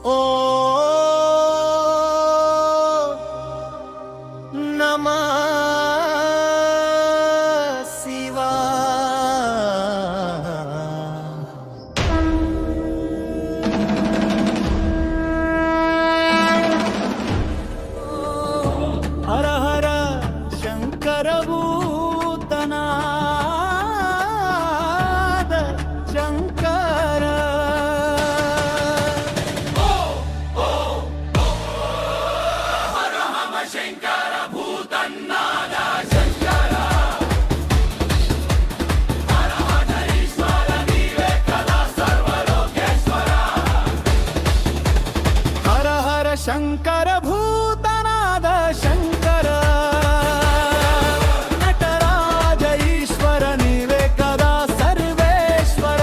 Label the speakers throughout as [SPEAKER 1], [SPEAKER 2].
[SPEAKER 1] ఓ నమః హర హర శంకర భూతనాద శంకర హర హర శంకర భూతనాద శంకర నటరాజ ఈశ్వర నీవే కదా సర్వేశ్వర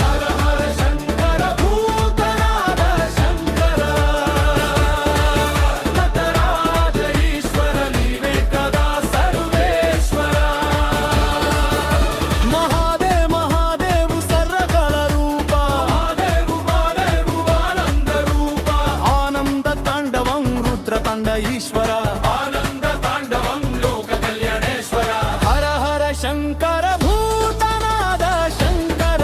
[SPEAKER 1] హర హర శంకర భూతనాద శంకర నటరాజ ఈశ్వర నీవే కదా సర్వేశ్వర మహాదేవ్ మహాదేవ్ సర్వకళ రూప ఆనంద తాండవం రుద్ర తాండ ఈశ్వర ఆనంద తాండవం లోక కళ్యాణేశ్వర హర హర శంకర భూతనాద శంకర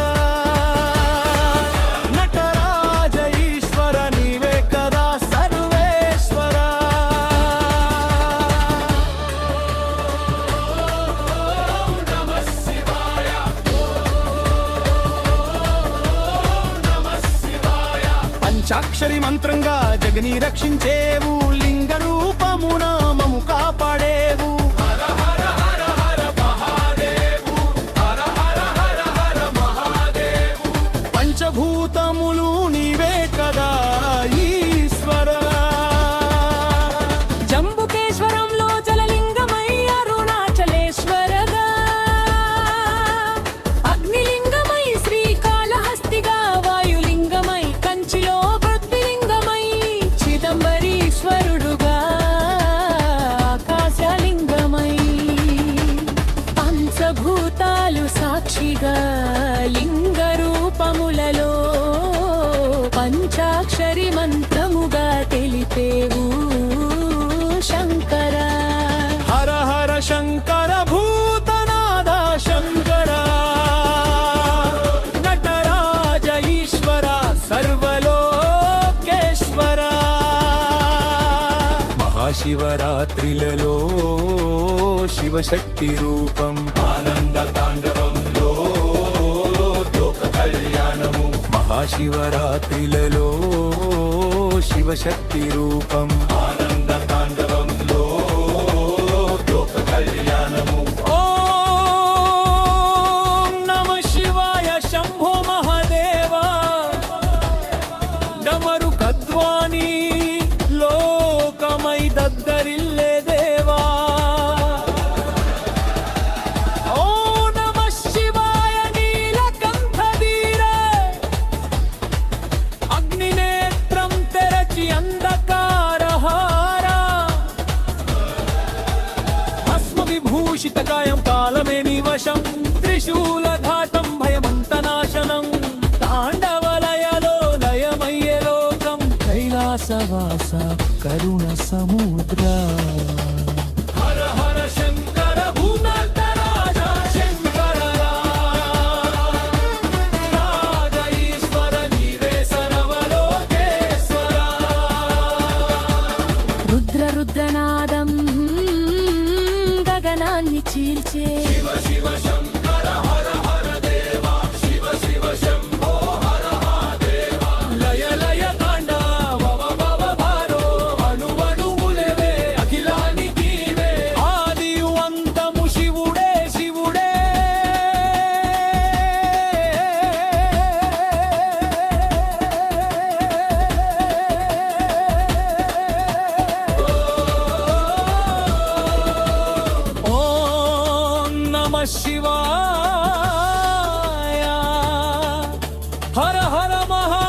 [SPEAKER 1] నటరాజ ఈశ్వర నీవే కదా సర్వేశ్వర నమః శివాయ పంచాక్షరి మంత్రంగా జగని రక్షించేవు లింగ రూపమున మము కాపాడేవు హర హర హర హర మహాదేవు హర హర హర హర మహాదేవు పంచభూతములు నీవే కదా ఈశ్వర
[SPEAKER 2] జంబుకేశ్వరంలో జలలింగమై అరుణాచలేశ్వరగా అగ్నిలింగమై శ్రీకాళహస్తిగా వాయులింగమై కంచిలో పృథ్వీలింగమై చిదంబరీశ్వరుడుగా ఆకాశలింగమై పంచభూతాలు సాక్షిగా లింగ రూపములలో పంచాక్షరి మంత్రముగా తెలిపేవు శంకర
[SPEAKER 1] హర హర శంకర భూతనాద శంకర నటరాజ ఈశ్వర సర్వలోకేశ్వర మహాశివరాత్రిలలో శివశక్తి రూపం ఆనంద తాండవంలో లోక కళ్యాణము మహాశివరాత్రిలలో శివశక్తి రూపం ఆనంద తాండవంలో లోక కళ్యాణము ఓం నమః శివాయ శంభో మహాదేవా డమరు కద్వాని లోకమై దద్దరిల్లే దేవా ఓ నమః శివాయ నీలకంఠధీర అగ్నినేత్రం తెరచి అంధకారహార భస్మ విభూషిత కాయం కాలమేని వశం త్రిశూలఘాతం భయమంతనాశనం తాండవలయలో లయమయ్య లోకం కైలాసవాస కరుణ సముద్ర హర హర శంకర భూతనాద శంకర రాజ ఈశ్వర నీవే సర్వలోకేశ్వర
[SPEAKER 2] రుద్ర రుద్రనాదం గగనాన్ని చీల్చే
[SPEAKER 1] శివ శివ శంకర హర హర దేవ శివ శివ శంభో హర మహాదేవ లయ లయ తాండవ భవ భారో అణువణువులవే అఖిలానికి నీవే ఆది అంతము శివుడే శివుడే ఓం నమః శివాయ హర హర మహా